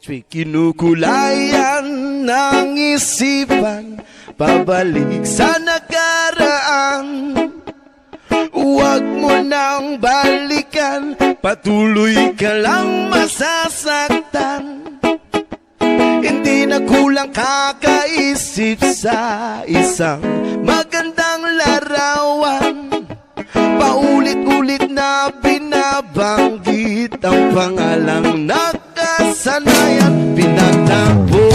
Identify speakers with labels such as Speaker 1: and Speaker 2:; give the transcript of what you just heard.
Speaker 1: Kinukulayan ng isipan, pabalik sa nakaraan. Huwag mo nang balikan, patuloy ka lang masasaktan. Hindi na kulang kakaisip sa isang magandang larawan. Paulit-ulit na binabanggit ang pangalang nakasanayan. Pinagtapos